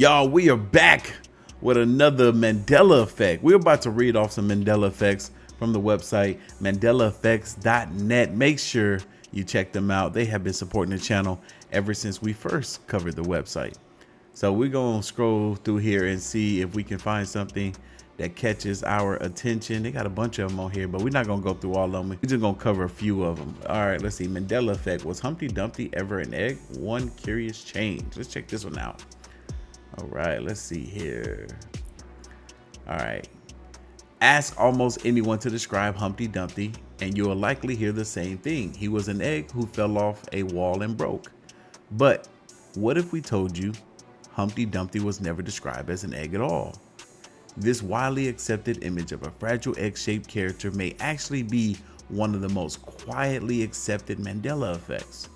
Y'all, we are back with another Mandela effect. We're about to read off some Mandela effects from the website mandelaeffects.net. Make sure you check them out. They have been supporting the channel ever since we first covered the website. So we're going to scroll through here and see if we can find something that catches our attention. They got a bunch of them on here, but we're not going to go through all of them. We're just going to cover a few of them. All right, let's see. Mandela effect. Was Humpty Dumpty ever an egg? One curious change. Let's check this one out. All right, let's see here. All right. Ask almost anyone to describe Humpty Dumpty, and you will likely hear the same thing. He was an egg who fell off a wall and broke. But what if we told you Humpty Dumpty was never described as an egg at all? This widely accepted image of a fragile egg-shaped character may actually be one of the most quietly accepted Mandela effects.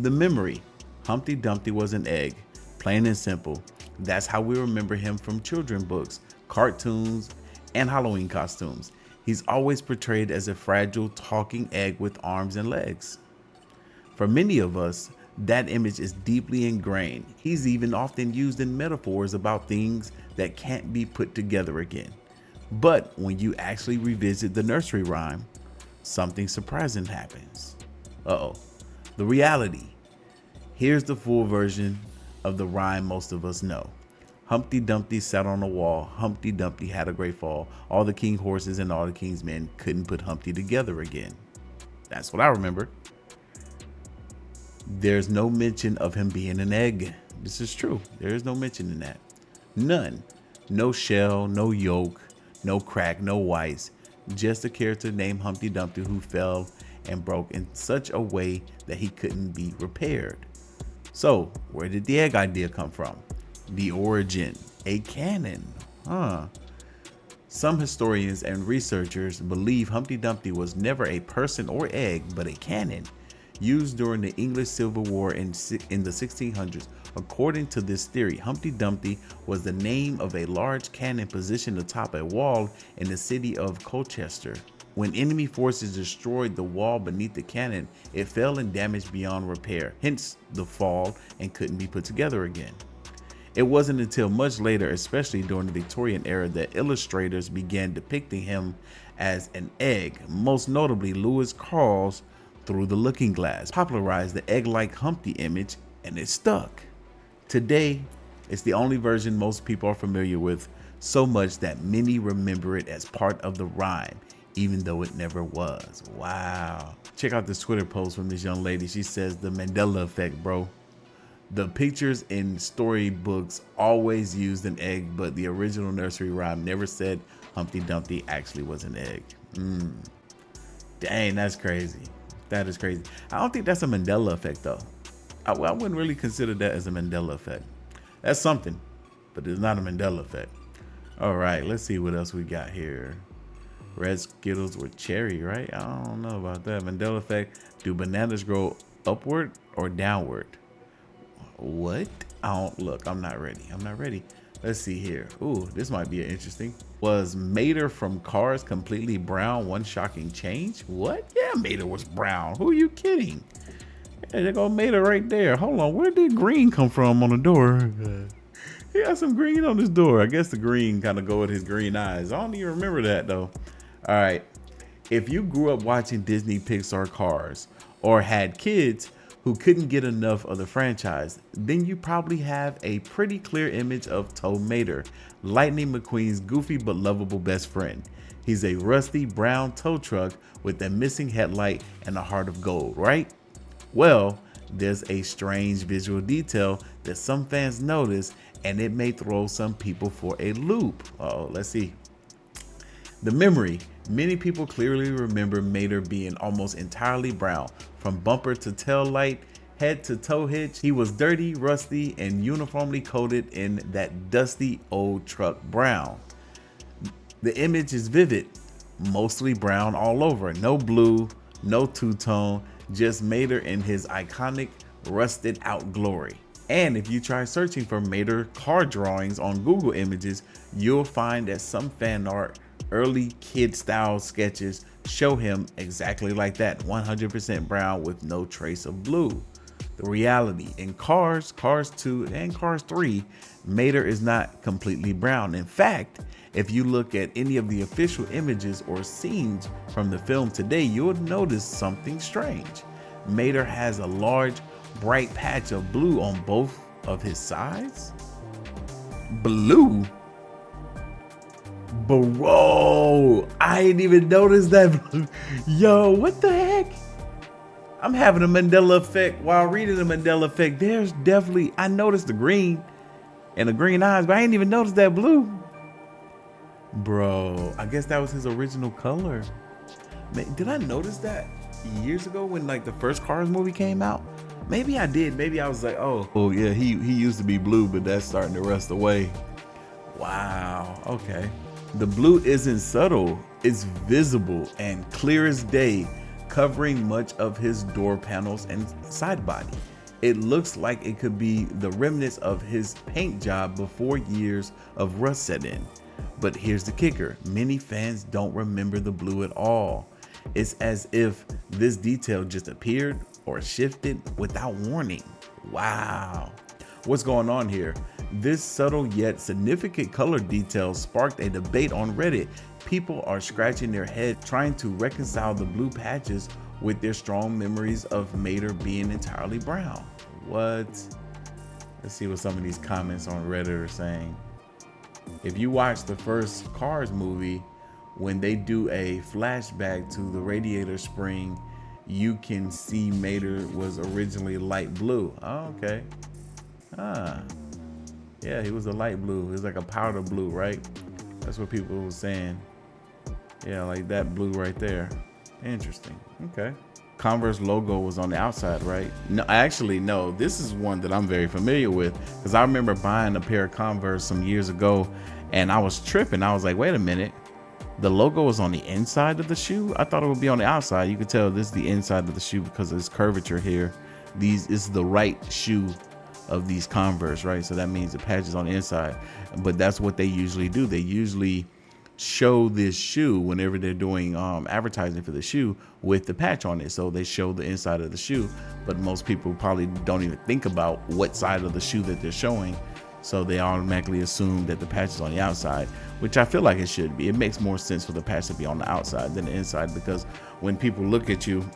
The memory: Humpty Dumpty was an egg, plain and simple. That's how we remember him from children's books, cartoons, and Halloween costumes. He's always portrayed as a fragile talking egg with arms and legs. For many of us, that image is deeply ingrained. He's even often used in metaphors about things that can't be put together again. But when you actually revisit the nursery rhyme, something surprising happens. The reality. Here's the full version of the rhyme most of us know. Humpty Dumpty sat on a wall. Humpty Dumpty had a great fall. All the king's horses and all the king's men couldn't put Humpty together again. That's what I remember. There's no mention of him being an egg. This is true. There is no mention in that. None. No shell, no yolk, no crack, no whites. Just a character named Humpty Dumpty who fell and broke in such a way that he couldn't be repaired. So, where did the egg idea come from? The origin, a canon. Some historians and researchers believe Humpty Dumpty was never a person or egg, but a cannon used during the English Civil War in the 1600s. According to this theory, Humpty Dumpty was the name of a large cannon positioned atop a wall in the city of Colchester. When enemy forces destroyed the wall beneath the cannon, it fell and damaged beyond repair, hence the fall, and couldn't be put together again. It wasn't until much later, especially during the Victorian era, that illustrators began depicting him as an egg. Most notably, Lewis Carroll's Through the Looking Glass popularized the egg-like Humpty image, and it stuck. Today, it's the only version most people are familiar with, so much that many remember it as part of the rhyme, even though it never was. Wow. Check out this Twitter post from this young lady. She says, the Mandela effect, bro. The pictures in storybooks always used an egg, but the original nursery rhyme never said Humpty Dumpty actually was an egg. Dang, that's crazy. That is crazy. I don't think that's a Mandela effect though. I wouldn't really consider that as a Mandela effect. That's something, but it's not a Mandela effect. All right, let's see what else we got here. Red Skittles with cherry, right? I don't know about that. Mandela effect. Do bananas grow upward or downward? What? Look, I'm not ready. Let's see here. Ooh, this might be interesting. Was Mater from Cars completely brown? One shocking change? What? Yeah, Mater was brown. Who are you kidding? Yeah, there go Mater right there. Hold on, where did green come from on the door? He got some green on his door. I guess the green kind of go with his green eyes. I don't even remember that though. All right, if you grew up watching Disney Pixar Cars or had kids who couldn't get enough of the franchise, then you probably have a pretty clear image of Tow Mater, Lightning McQueen's goofy but lovable best friend. He's a rusty brown tow truck with a missing headlight and a heart of gold, right? Well, there's a strange visual detail that some fans notice, and it may throw some people for a loop. Let's see. The memory. Many people clearly remember Mater being almost entirely brown, from bumper to tail light, head to tow hitch. He was dirty, rusty, and uniformly coated in that dusty old truck brown. The image is vivid, mostly brown all over. No blue, no two-tone, just Mater in his iconic rusted out glory. And if you try searching for Mater car drawings on Google Images, you'll find that some fan art, early kid style sketches show him exactly like that, 100% brown with no trace of blue. The reality in Cars 2 and Cars 3, Mater is not completely brown. In fact, if you look at any of the official images or scenes from the film today, you'll notice something strange. Mater has a large, bright patch of blue on both of his sides. Blue? Bro, I didn't even notice that. Yo, what the heck? I'm having a Mandela effect while reading the Mandela effect. There's definitely, I noticed the green and the green eyes, but I didn't even notice that blue. Bro, I guess that was his original color. Man, did I notice that years ago when like the first Cars movie came out? Maybe I did. Maybe I was like, oh yeah, he used to be blue, but that's starting to rust away. Wow, okay. The blue isn't subtle, it's visible and clear as day, covering much of his door panels and side body. It looks like it could be the remnants of his paint job before years of rust set in. But here's the kicker, many fans don't remember the blue at all. It's as if this detail just appeared or shifted without warning. Wow. What's going on here? This subtle yet significant color detail sparked a debate on Reddit. People are scratching their head trying to reconcile the blue patches with their strong memories of Mater being entirely brown. What? Let's see what some of these comments on Reddit are saying. If you watch the first Cars movie, when they do a flashback to the radiator spring, you can see Mater was originally light blue. Oh, okay. Yeah, he was a light blue. It was like a powder blue, right? That's what people were saying. Yeah, like that blue right there. Interesting. Okay. Converse logo was on the outside, right? No, actually, no. This is one that I'm very familiar with because I remember buying a pair of Converse some years ago and I was tripping. I was like, wait a minute. The logo was on the inside of the shoe? I thought it would be on the outside. You could tell this is the inside of the shoe because of this curvature here. This is the right shoe of these Converse, right? So that means the patch is on the inside. But that's what they usually do. They usually show this shoe whenever they're doing advertising for the shoe with the patch on it. So they show the inside of the shoe, but most people probably don't even think about what side of the shoe that they're showing. So they automatically assume that the patch is on the outside, which I feel like it should be. It makes more sense for the patch to be on the outside than the inside, because when people look at you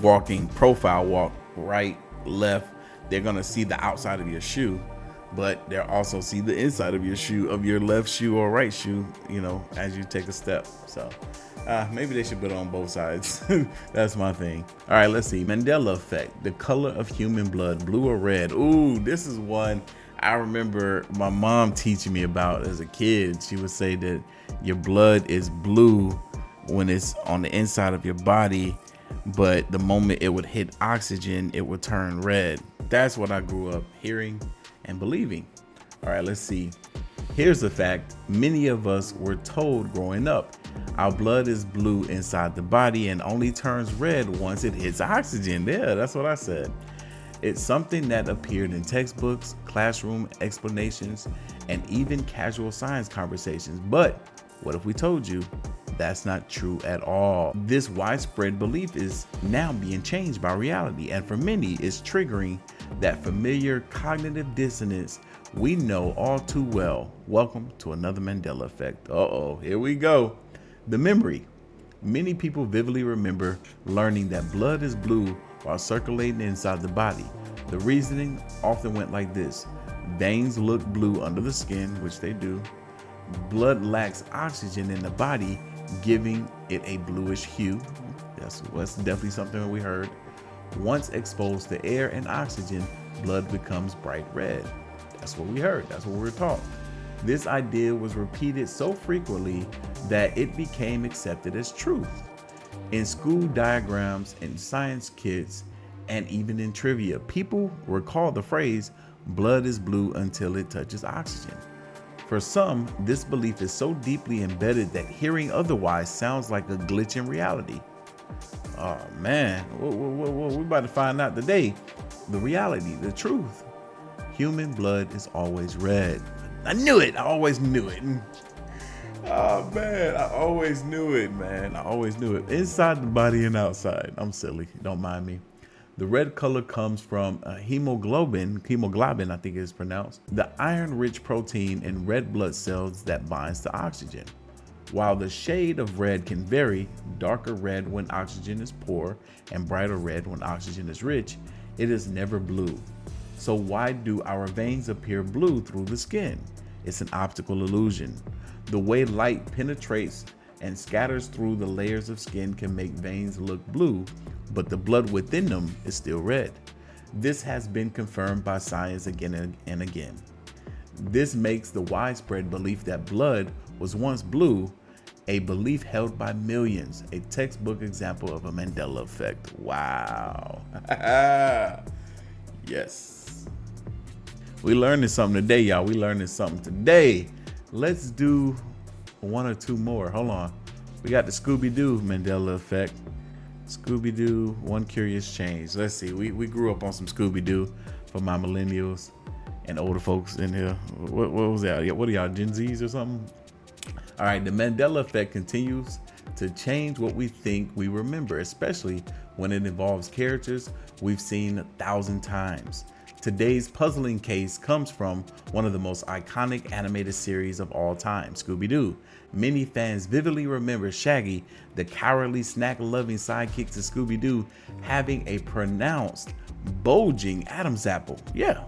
walking profile walk right, left, they're gonna see the outside of your shoe, but they'll also see the inside of your shoe, of your left shoe or right shoe, you know, as you take a step. So maybe they should put it on both sides. That's my thing. All right, let's see. Mandela effect, the color of human blood, blue or red. Ooh, this is one I remember my mom teaching me about as a kid. She would say that your blood is blue when it's on the inside of your body, but the moment it would hit oxygen, it would turn red. That's what I grew up hearing and believing. All right, let's see. Here's the fact. Many of us were told growing up, our blood is blue inside the body and only turns red once it hits oxygen. Yeah, that's what I said. It's something that appeared in textbooks, classroom explanations, and even casual science conversations. But what if we told you that's not true at all? This widespread belief is now being changed by reality, and for many, it's triggering that familiar cognitive dissonance we know all too well. Welcome to another Mandela effect. Uh-oh, here we go. The memory. Many people vividly remember learning that blood is blue while circulating inside the body. The reasoning often went like this. Veins look blue under the skin, which they do. Blood lacks oxygen in the body, giving it a bluish hue. That's definitely something that we heard. Once exposed to air and oxygen, blood becomes bright red. That's what we heard. That's what we were taught. This idea was repeated so frequently that it became accepted as truth. In school diagrams, in science kits, and even in trivia, people recall the phrase, blood is blue until it touches oxygen. For some, this belief is so deeply embedded that hearing otherwise sounds like a glitch in reality. Oh man, we're about to find out today. The reality, the truth. Human blood is always red. I knew it. I always knew it. Oh man, I always knew it, man. I always knew it. Inside the body and outside. I'm silly. Don't mind me. The red color comes from hemoglobin, I think it is pronounced, the iron-rich protein in red blood cells that binds to oxygen. While the shade of red can vary, darker red when oxygen is poor and brighter red when oxygen is rich, it is never blue. So why do our veins appear blue through the skin? It's an optical illusion. The way light penetrates and scatters through the layers of skin can make veins look blue, but the blood within them is still red. This has been confirmed by science again and again. This makes the widespread belief that blood was once blue a belief held by millions, a textbook example of a Mandela effect. Wow. Yes. We learning something today, y'all. We learning something today. Let's do one or two more. Hold on. We got the Scooby-Doo Mandela effect. Scooby-Doo, one curious change. Let's see. We grew up on some Scooby-Doo for my millennials and older folks in here. What was that? What are y'all, Gen Zs or something? All right, the Mandela effect continues to change what we think we remember, especially when it involves characters we've seen 1,000 times. Today's puzzling case comes from one of the most iconic animated series of all time, Scooby-Doo. Many fans vividly remember Shaggy, the cowardly, snack-loving sidekick to Scooby-Doo, having a pronounced, bulging Adam's apple. Yeah.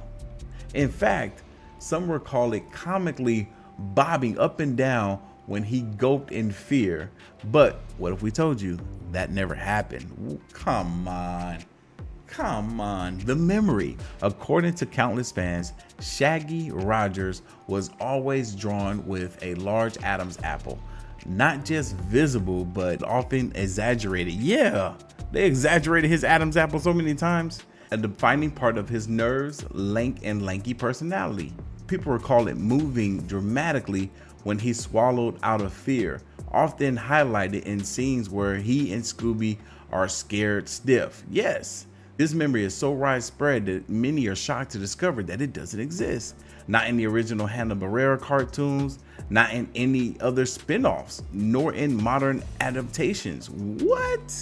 In fact, some recall it comically bobbing up and down when he gulped in fear. But what if we told you that never happened? Ooh, come on. Come on. The memory. According to countless fans, Shaggy Rogers was always drawn with a large Adam's apple. Not just visible, but often exaggerated. Yeah, they exaggerated his Adam's apple so many times. A defining part of his nerves, lanky personality. People recall it moving dramatically when he swallowed out of fear, often highlighted in scenes where he and Scooby are scared stiff. Yes, this memory is so widespread that many are shocked to discover that it doesn't exist. Not in the original Hanna-Barbera cartoons, not in any other spin-offs, nor in modern adaptations. What?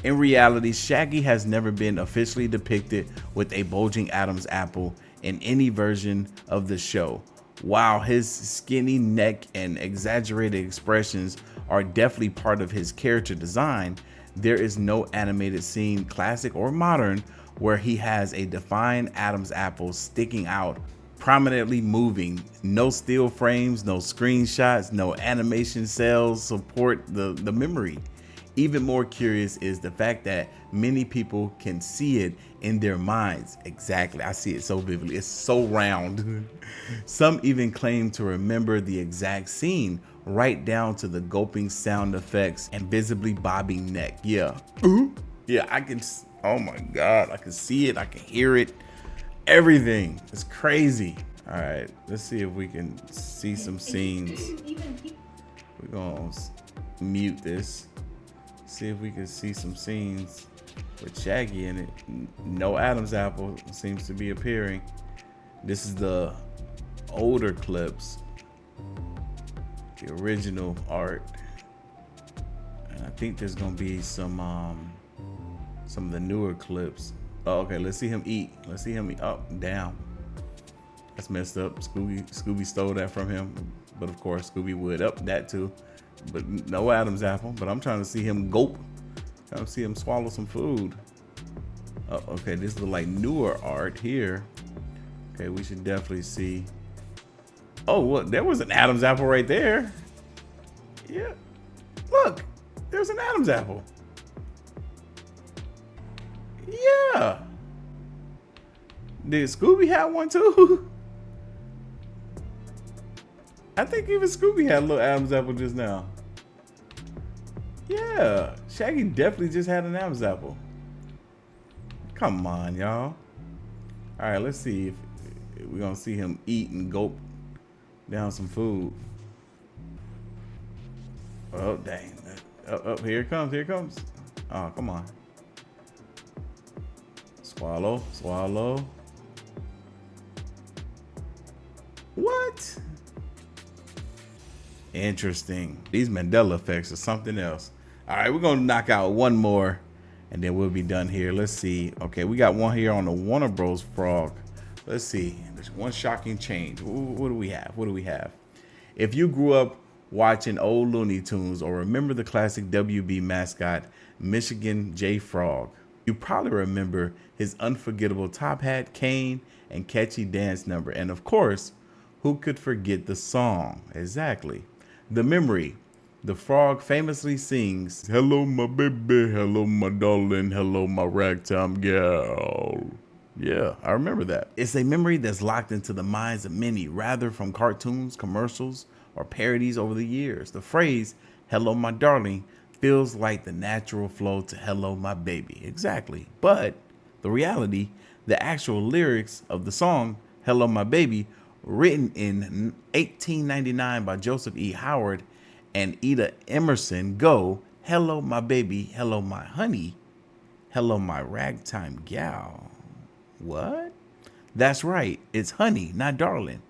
In reality, Shaggy has never been officially depicted with a bulging Adam's apple in any version of the show. While his skinny neck and exaggerated expressions are definitely part of his character design, there is no animated scene, classic or modern, where he has a defined Adam's apple sticking out, prominently moving. No still frames, no screenshots, no animation cells support the memory. Even more curious is the fact that many people can see it in their minds. Exactly, I see it so vividly. It's so round. Some even claim to remember the exact scene, right down to the gulping sound effects and visibly bobbing neck. Yeah, yeah, I can, oh my God, I can see it, I can hear it, everything. It's crazy. All right, let's see if we can see some scenes. We're gonna mute this. See if we can see some scenes with Shaggy in it. No Adam's apple seems to be appearing. This is the older clips, the original art, and I think there's gonna be some of the newer clips. Oh, okay, let's see him eat. Let's see him eat. Oh, down. That's messed up. Scooby stole that from him, but of course Scooby would up that too. But no Adam's apple. But I'm trying to see him gulp. Trying to see him swallow some food. Oh, okay, this is the like newer art here. Okay, we should definitely see. Oh, what? There was an Adam's apple right there. Yeah, look, there's an Adam's apple. Yeah. Did Scooby have one too? I think even Scooby had a little Adam's apple just now. Yeah, Shaggy definitely just had an Adam's apple. Come on, y'all. All right, let's see if we're gonna see him eat and gulp down some food. Oh, dang. Oh, here it comes, here it comes. Oh, come on. Swallow, swallow. What? Interesting. These Mandela effects are something else. All right, we're gonna knock out one more and then we'll be done here. Let's see. Okay, we got one here on the Warner Bros. Frog. Let's see. There's one shocking change. What do we have? What do we have? If you grew up watching old Looney Tunes or remember the classic WB mascot, Michigan J. Frog, you probably remember his unforgettable top hat, cane, and catchy dance number. And of course, who could forget the song? Exactly. The memory. The frog famously sings, "Hello, my baby, hello, my darling, hello, my ragtime gal." Yeah, I remember that. It's a memory that's locked into the minds of many, rather from cartoons, commercials, or parodies over the years. The phrase, "hello, my darling," feels like the natural flow to "hello, my baby." Exactly. But the reality, the actual lyrics of the song, "Hello, my baby," written in 1899 by Joseph E. Howard and Ida Emerson, go, "Hello, my baby, hello, my honey, hello, my ragtime gal." What? That's right. It's honey, not darling.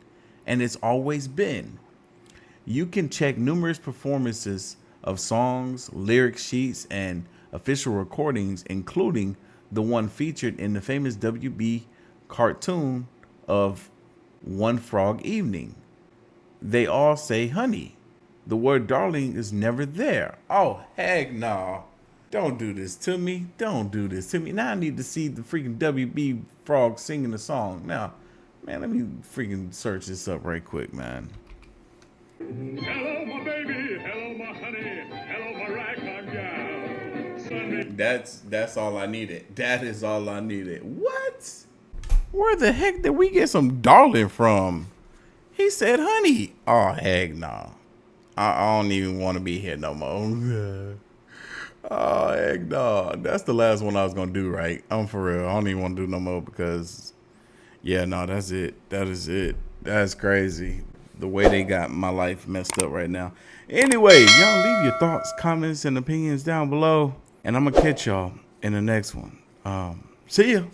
And it's always been. You can check numerous performances of songs, lyric sheets, and official recordings, including the one featured in the famous WB cartoon of One Frog Evening. They all say honey. The word darling is never there. Oh, heck no. Don't do this to me. Don't do this to me. Now I need to see the freaking WB frog singing the song. Now, man, let me freaking search this up right quick, man. Hello, my baby. Hello, my honey. Hello, my ragtime gal. Sunday. That's all I needed. That is all I needed. What? Where the heck did we get some darling from? He said honey. Oh, heck no. I don't even want to be here no more. Oh, heck no. That's the last one I was going to do, right? I'm for real. I don't even want to do no more because, yeah, no, that's it. That is it. That's crazy. The way they got my life messed up right now. Anyway, y'all leave your thoughts, comments, and opinions down below. And I'm going to catch y'all in the next one. See ya.